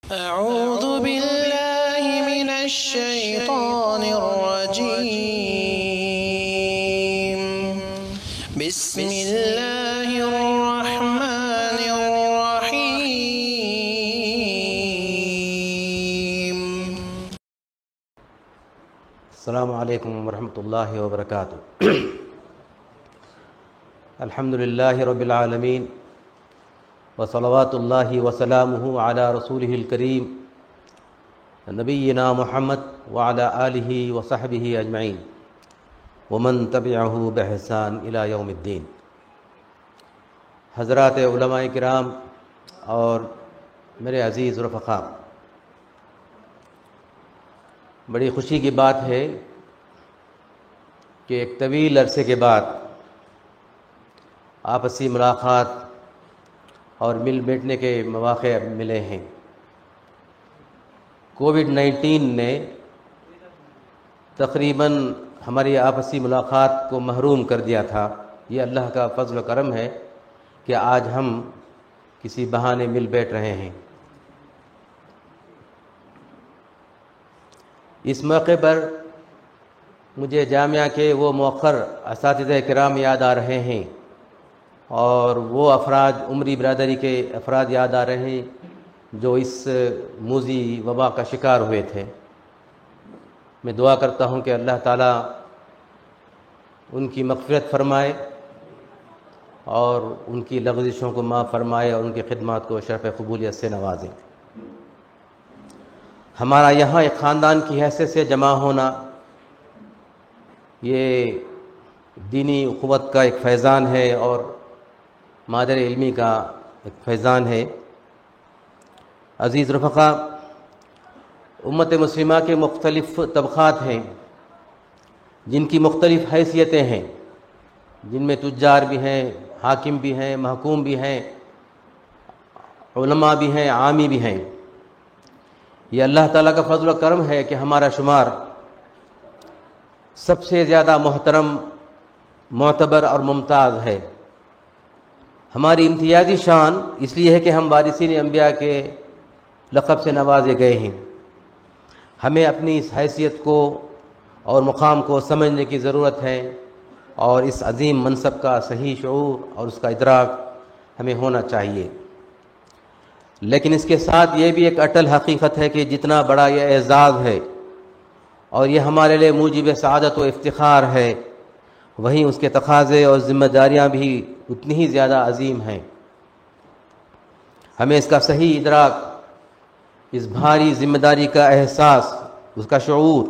أعوذ بالله من الشيطان الرجيم بسم الله الرحمن الرحيم السلام علیکم ورحمۃ اللہ وبرکاتہ۔ الحمد للہ رب العالمین وصلوات اللہ وسلامہ علی رسولہ الکریم نبینا محمد وعلی آلہ وصحبہ اجمعین ومن تبعہ بإحسان الی یوم الدین۔ حضرات علماء کرام اور میرے عزیز رفقاء، بڑی خوشی کی بات ہے کہ ایک طویل عرصے کے بعد آپسی ملاقات اور مل بیٹھنے کے مواقع ملے ہیں۔ کووڈ-19 نے تقریباً ہماری آپسی ملاقات کو محروم کر دیا تھا۔ یہ اللہ کا فضل و کرم ہے کہ آج ہم کسی بہانے مل بیٹھ رہے ہیں۔ اس موقع پر مجھے جامعہ کے وہ مؤخر اساتذہ کرام یاد آ رہے ہیں اور وہ افراد، عمری برادری کے افراد یاد آ رہے ہیں جو اس موذی وبا کا شکار ہوئے تھے۔ میں دعا کرتا ہوں کہ اللہ تعالیٰ ان کی مغفرت فرمائے اور ان کی لغزشوں کو معاف فرمائے اور ان کی خدمات کو شرف قبولیت سے نوازے۔ ہمارا یہاں ایک خاندان کی حیثیت سے جمع ہونا یہ دینی اخوت کا ایک فیضان ہے اور مادر علمی کا ایک فیضان ہے۔ عزیز رفقا، امت مسلمہ کے مختلف طبقات ہیں جن کی مختلف حیثیتیں ہیں، جن میں تجار بھی ہیں، حاکم بھی ہیں، محکوم بھی ہیں، علماء بھی ہیں، عامی بھی ہیں۔ یہ اللہ تعالیٰ کا فضل و کرم ہے کہ ہمارا شمار سب سے زیادہ محترم، معتبر اور ممتاز ہے۔ ہماری امتیازی شان اس لیے ہے کہ ہم وارثین انبیاء کے لقب سے نوازے گئے ہیں۔ ہمیں اپنی اس حیثیت کو اور مقام کو سمجھنے کی ضرورت ہے اور اس عظیم منصب کا صحیح شعور اور اس کا ادراک ہمیں ہونا چاہیے۔ لیکن اس کے ساتھ یہ بھی ایک اٹل حقیقت ہے کہ جتنا بڑا یہ اعزاز ہے اور یہ ہمارے لیے موجب سعادت و افتخار ہے، وہیں اس کے تقاضے اور ذمہ داریاں بھی اتنی ہی زیادہ عظیم ہیں۔ ہمیں اس کا صحیح ادراک، اس بھاری ذمہ داری کا احساس، اس کا شعور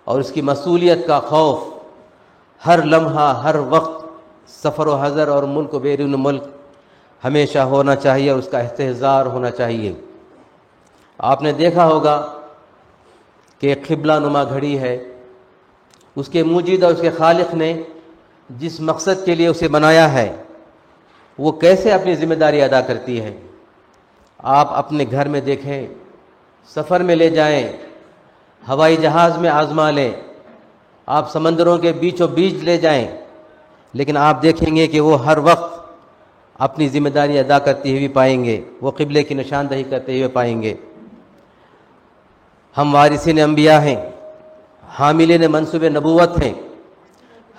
اور اس کی مسئولیت کا خوف ہر لمحہ، ہر وقت، سفر و حضر اور ملک و بیرون ملک ہمیشہ ہونا چاہیے اور اس کا استحضار ہونا چاہیے۔ آپ نے دیکھا ہوگا کہ ایک قبلہ نما گھڑی ہے، اس کے موجد اور اس کے خالق نے جس مقصد کے لیے اسے بنایا ہے وہ کیسے اپنی ذمہ داری ادا کرتی ہے۔ آپ اپنے گھر میں دیکھیں، سفر میں لے جائیں، ہوائی جہاز میں آزما لیں، آپ سمندروں کے بیچوں بیچ لے جائیں، لیکن آپ دیکھیں گے کہ وہ ہر وقت اپنی ذمہ داری ادا کرتے ہوئے پائیں گے، وہ قبلے کی نشاندہی کرتے ہوئے پائیں گے۔ ہم وارثین انبیاء ہیں، حاملین منصب نبوت ہیں۔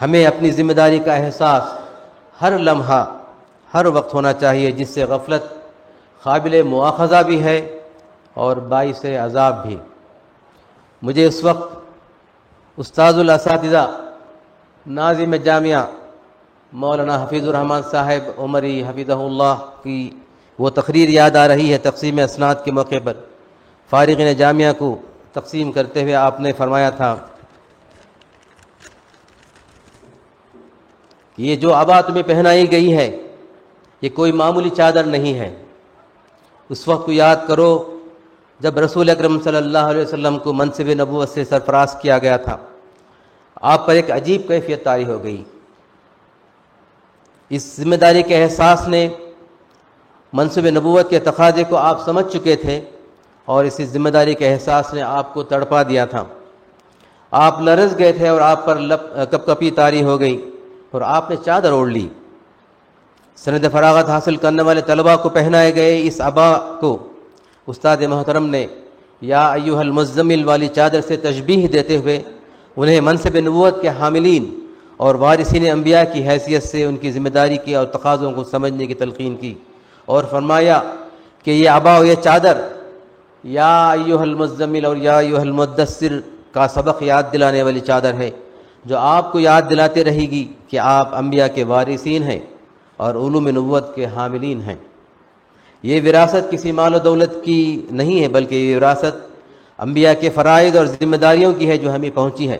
ہمیں اپنی ذمہ داری کا احساس ہر لمحہ، ہر وقت ہونا چاہیے، جس سے غفلت قابل مواخذہ بھی ہے اور باعث عذاب بھی۔ مجھے اس وقت استاذ الاساتذہ، ناظم جامعہ مولانا حفیظ الرحمن صاحب عمری حفظہ اللہ کی وہ تقریر یاد آ رہی ہے تقسیم اسناد کے موقع پر۔ فارغین جامعہ کو تقسیم کرتے ہوئے آپ نے فرمایا تھا کہ یہ جو عبا تمہیں پہنائی گئی ہے یہ کوئی معمولی چادر نہیں ہے۔ اس وقت کو یاد کرو جب رسول اکرم صلی اللہ علیہ وسلم کو منصب نبوت سے سرفراز کیا گیا تھا، آپ پر ایک عجیب کیفیت طاری ہو گئی۔ اس ذمہ داری کے احساس نے، منصب نبوت کے تقاضے کو آپ سمجھ چکے تھے اور اس ذمہ داری کے احساس نے آپ کو تڑپا دیا تھا۔ آپ لرز گئے تھے اور آپ پر کپ کپی طاری ہو گئی اور آپ نے چادر اوڑھ لی۔ سند فراغت حاصل کرنے والے طلباء کو پہنائے گئے اس عبا کو استاد محترم نے یا ایھا المزمل والی چادر سے تشبیہ دیتے ہوئے انہیں منصب نبوت کے حاملین اور وارثین انبیاء کی حیثیت سے ان کی ذمہ داری کی اور تقاضوں کو سمجھنے کی تلقین کی، اور فرمایا کہ یہ عبا و یہ چادر یا ایھا المزمل اور یا ایھا المدثر کا سبق یاد دلانے والی چادر ہے، جو آپ کو یاد دلاتے رہے گی کہ آپ انبیاء کے وارثین ہیں اور علوم نبوت کے حاملین ہیں۔ یہ وراثت کسی مال و دولت کی نہیں ہے، بلکہ یہ وراثت انبیاء کے فرائض اور ذمہ داریوں کی ہے جو ہمیں پہنچی ہے۔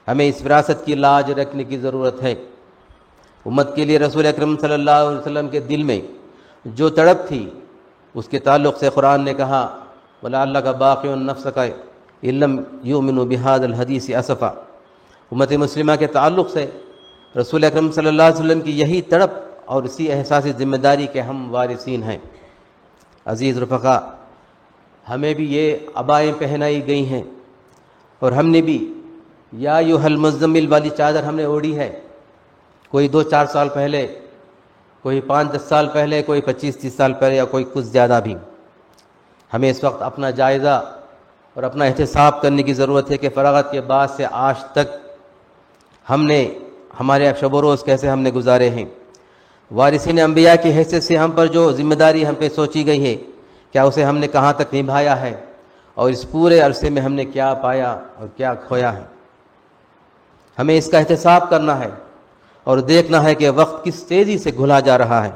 ہمیں اس وراثت کی لاج رکھنے کی ضرورت ہے۔ امت کے لیے رسول اکرم صلی اللہ علیہ وسلم کے دل میں جو تڑپ تھی، اس کے تعلق سے قرآن نے کہا وَلَعَلَّكَ بَاخِعٌ نَفْسَكَ إِن لَّمْ يُؤْمِنُوا بِهَذَا الْحَدِيثِ أَسَفًا۔ امت مسلمہ کے تعلق سے رسول اکرم صلی اللہ علیہ وسلم کی یہی تڑپ اور اسی احساس ذمہ داری کے ہم وارثین ہیں۔ عزیز رفقا، ہمیں بھی یہ عبائیں پہنائی گئی ہیں اور ہم نے بھی یا ایھا المزمل والی چادر ہم نے اوڑھی ہے، کوئی 2-4 سال پہلے، کوئی 5-10 سال پہلے، کوئی 25-30 سال پہلے، یا کوئی کچھ زیادہ بھی۔ ہمیں اس وقت اپنا جائزہ اور اپنا احتساب کرنے کی ضرورت ہے کہ فراغت کے بعد سے آج تک ہم نے ہمارے شب و روز کیسے ہم نے گزارے ہیں۔ وارثین انبیاء کی حیثیت سے ہم پر جو ذمہ داری ہم پہ سوچی گئی ہے، کیا اسے ہم نے کہاں تک نبھایا ہے، اور اس پورے عرصے میں ہم نے کیا پایا اور کیا کھویا ہے۔ ہمیں اس کا احتساب کرنا ہے اور دیکھنا ہے کہ وقت کس تیزی سے گھلا جا رہا ہے،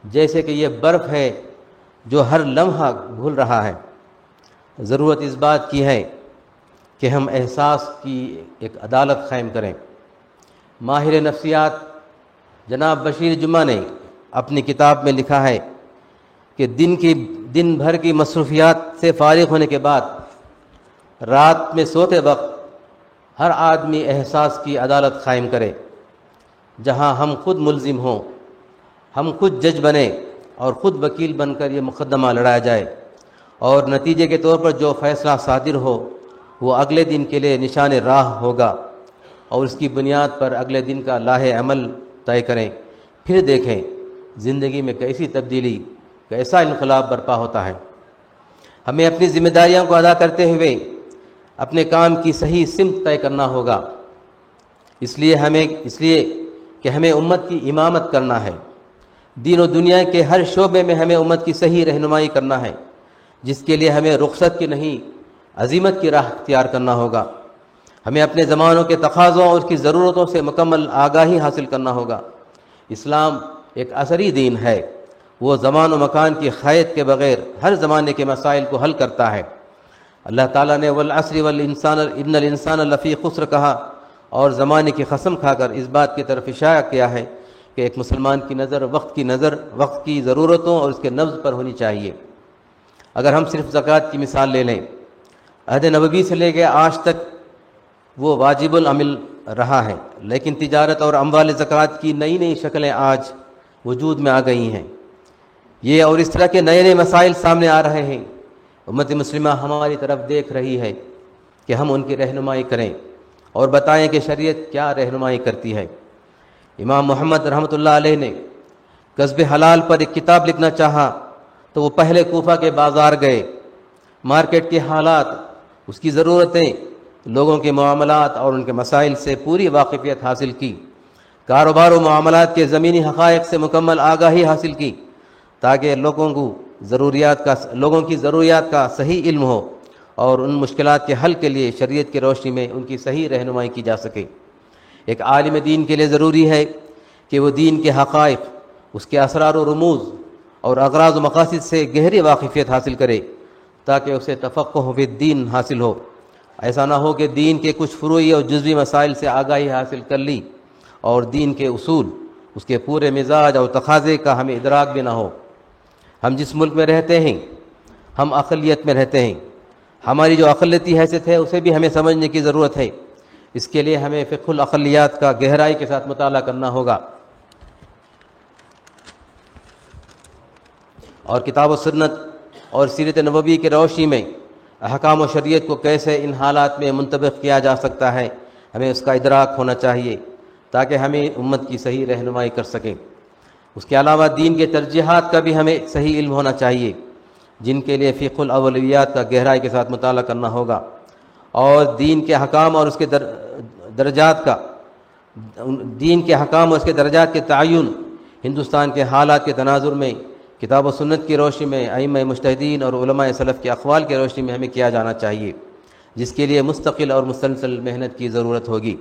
جیسے کہ یہ برف ہے جو ہر لمحہ گھل رہا ہے۔ ضرورت اس بات کی ہے کہ ہم احساس کی ایک عدالت قائم کریں۔ ماہر نفسیات جناب بشیر جمعہ نے اپنی کتاب میں لکھا ہے کہ دن بھر کی مصروفیات سے فارغ ہونے کے بعد رات میں سوتے وقت ہر آدمی احساس کی عدالت قائم کرے، جہاں ہم خود ملزم ہوں، ہم خود جج بنیں اور خود وکیل بن کر یہ مقدمہ لڑایا جائے، اور نتیجے کے طور پر جو فیصلہ صادر ہو وہ اگلے دن کے لیے نشان راہ ہوگا، اور اس کی بنیاد پر اگلے دن کا لاہ عمل طے کریں۔ پھر دیکھیں زندگی میں کیسی تبدیلی، کیسا انقلاب برپا ہوتا ہے۔ ہمیں اپنی ذمہ داریوں کو ادا کرتے ہوئے اپنے کام کی صحیح سمت طے کرنا ہوگا، اس لیے کہ ہمیں امت کی امامت کرنا ہے۔ دین و دنیا کے ہر شعبے میں ہمیں امت کی صحیح رہنمائی کرنا ہے، جس کے لیے ہمیں رخصت کی نہیں عزیمت کی راہ اختیار کرنا ہوگا۔ ہمیں اپنے زمانوں کے تقاضوں اور اس کی ضرورتوں سے مکمل آگاہی حاصل کرنا ہوگا۔ اسلام ایک عصری دین ہے، وہ زمان و مکان کی قید کے بغیر ہر زمانے کے مسائل کو حل کرتا ہے۔ اللہ تعالیٰ نے والعصر والانسان ان الانسان لفی خسر کہا، اور زمانے کی قسم کھا کر اس بات کی طرف اشارہ کیا ہے کہ ایک مسلمان کی نظر وقت کی ضرورتوں اور اس کے نبض پر ہونی چاہیے۔ اگر ہم صرف زکوٰۃ کی مثال لے لیں، عہد نبوی سے لے کے آج تک وہ واجب العمل رہا ہے، لیکن تجارت اور اموال زکوٰۃ کی نئی شکلیں آج وجود میں آ گئی ہیں۔ یہ اور اس طرح کے نئے مسائل سامنے آ رہے ہیں۔ امت مسلمہ ہماری طرف دیکھ رہی ہے کہ ہم ان کی رہنمائی کریں اور بتائیں کہ شریعت کیا رہنمائی کرتی ہے۔ امام محمد رحمۃ اللہ علیہ نے کسب حلال پر ایک کتاب لکھنا چاہا تو وہ پہلے کوفہ کے بازار گئے، مارکیٹ کے حالات، اس کی ضرورتیں، لوگوں کے معاملات اور ان کے مسائل سے پوری واقفیت حاصل کی، کاروبار و معاملات کے زمینی حقائق سے مکمل آگاہی حاصل کی، تاکہ لوگوں کی ضروریات کا صحیح علم ہو اور ان مشکلات کے حل کے لیے شریعت کی روشنی میں ان کی صحیح رہنمائی کی جا سکے۔ ایک عالم دین کے لیے ضروری ہے کہ وہ دین کے حقائق، اس کے اسرار و رموز اور اغراض و مقاصد سے گہری واقفیت حاصل کرے، تاکہ اسے تفقہ فی الدین حاصل ہو۔ ایسا نہ ہو کہ دین کے کچھ فروعی اور جزوی مسائل سے آگاہی حاصل کر لی اور دین کے اصول، اس کے پورے مزاج اور تقاضے کا ہمیں ادراک بھی نہ ہو۔ ہم جس ملک میں رہتے ہیں، ہم اقلیت میں رہتے ہیں، ہماری جو اقلیتی حیثیت ہے اسے بھی ہمیں سمجھنے کی ضرورت ہے۔ اس کے لیے ہمیں فقہ الاقلیات کا گہرائی کے ساتھ مطالعہ کرنا ہوگا، اور کتاب و سنت اور سیرت نبوی کی روشنی میں احکام و شریعت کو کیسے ان حالات میں منطبق کیا جا سکتا ہے، ہمیں اس کا ادراک ہونا چاہیے تاکہ ہمیں امت کی صحیح رہنمائی کر سکیں۔ اس کے علاوہ دین کے ترجیحات کا بھی ہمیں صحیح علم ہونا چاہیے۔ جن کے لیے فقہ الاولویات کا گہرائی کے ساتھ مطالعہ کرنا ہوگا، اور دین کے حکام اور اس کے درجات کے درجات کے تعین ہندوستان کے حالات کے تناظر میں کتاب و سنت کی روشنی میں ائمہ مجتہدین اور علماء سلف کے اقوال کی روشنی میں ہمیں کیا جانا چاہیے، جس کے لیے مستقل اور مسلسل محنت کی ضرورت ہوگی۔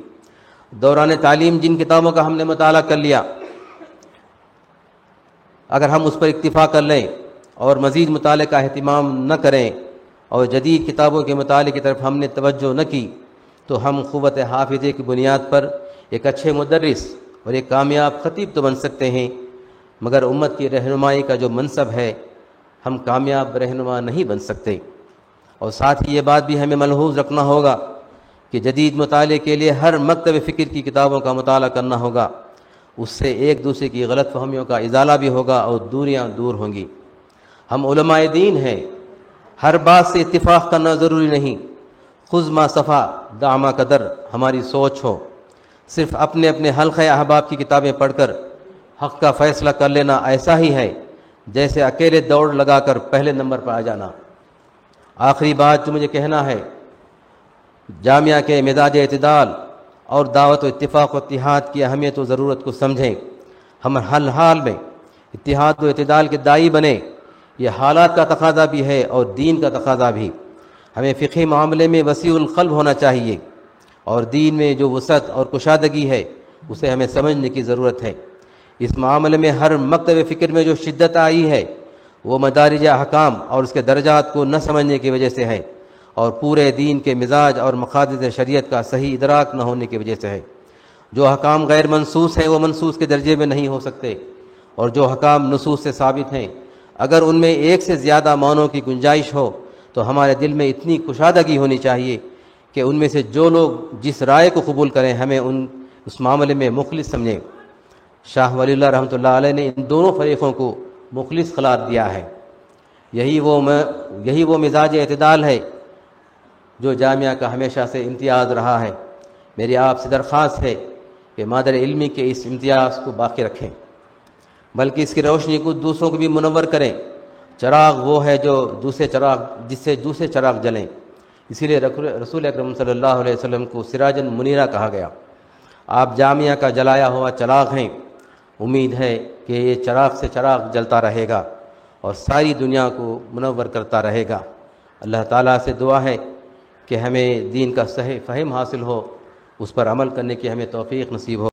دوران تعلیم جن کتابوں کا ہم نے مطالعہ کر لیا، اگر ہم اس پر اکتفا کر لیں اور مزید مطالعے کا اہتمام نہ کریں اور جدید کتابوں کے مطالعے کی طرف ہم نے توجہ نہ کی، تو ہم قوت حافظے کی بنیاد پر ایک اچھے مدرس اور ایک کامیاب خطیب تو بن سکتے ہیں، مگر امت کی رہنمائی کا جو منصب ہے ہم کامیاب رہنما نہیں بن سکتے۔ اور ساتھ ہی یہ بات بھی ہمیں ملحوظ رکھنا ہوگا کہ جدید مطالعے کے لیے ہر مکتب فکر کی کتابوں کا مطالعہ کرنا ہوگا، اس سے ایک دوسرے کی غلط فہمیوں کا ازالہ بھی ہوگا اور دوریاں دور ہوں گی۔ ہم علماء دین ہیں، ہر بات سے اتفاق کرنا ضروری نہیں، خذ ما صفا دع ما قدر ہماری سوچ ہو، صرف اپنے اپنے حلقہ احباب کی کتابیں پڑھ کر حق کا فیصلہ کر لینا ایسا ہی ہے جیسے اکیلے دوڑ لگا کر پہلے نمبر پر آ جانا۔ آخری بات جو مجھے کہنا ہے، جامعہ کے مزاج اعتدال اور دعوت و اتفاق و اتحاد کی اہمیت و ضرورت کو سمجھیں۔ ہم ہر حال میں اتحاد و اعتدال کے داعی بنیں، یہ حالات کا تقاضا بھی ہے اور دین کا تقاضا بھی۔ ہمیں فقہی معاملے میں وسیع القلب ہونا چاہیے، اور دین میں جو وسعت اور کشادگی ہے اسے ہمیں سمجھنے کی ضرورت ہے۔ اس معاملے میں ہر مکتب فکر میں جو شدت آئی ہے وہ مدارج احکام اور اس کے درجات کو نہ سمجھنے کی وجہ سے ہے، اور پورے دین کے مزاج اور مقاصد شریعت کا صحیح ادراک نہ ہونے کی وجہ سے ہے۔ جو حکام غیر منصوص ہیں وہ منصوص کے درجے میں نہیں ہو سکتے، اور جو حکام نصوص سے ثابت ہیں اگر ان میں ایک سے زیادہ معنوں کی گنجائش ہو تو ہمارے دل میں اتنی کشادگی ہونی چاہیے کہ ان میں سے جو لوگ جس رائے کو قبول کریں ہمیں اس معاملے میں مخلص سمجھیں۔ شاہ ولی اللہ رحمۃ اللہ علیہ نے ان دونوں فریقوں کو مخلص قرار دیا ہے۔ یہی وہ مزاج اعتدال ہے جو جامعہ کا ہمیشہ سے امتیاز رہا ہے۔ میری آپ سے درخواست ہے کہ مادر علمی کے اس امتیاز کو باقی رکھیں، بلکہ اس کی روشنی کو دوسروں کو بھی منور کریں۔ چراغ وہ ہے جس سے دوسرے چراغ جلیں، اسی لیے رسول اکرم صلی اللہ علیہ وسلم کو سراجن منیرہ کہا گیا۔ آپ جامعہ کا جلایا ہوا چراغ ہیں، امید ہے کہ یہ چراغ سے چراغ جلتا رہے گا اور ساری دنیا کو منور کرتا رہے گا۔ اللہ تعالیٰ سے دعا ہے کہ ہمیں دین کا صحیح فہم حاصل ہو، اس پر عمل کرنے کی ہمیں توفیق نصیب ہو۔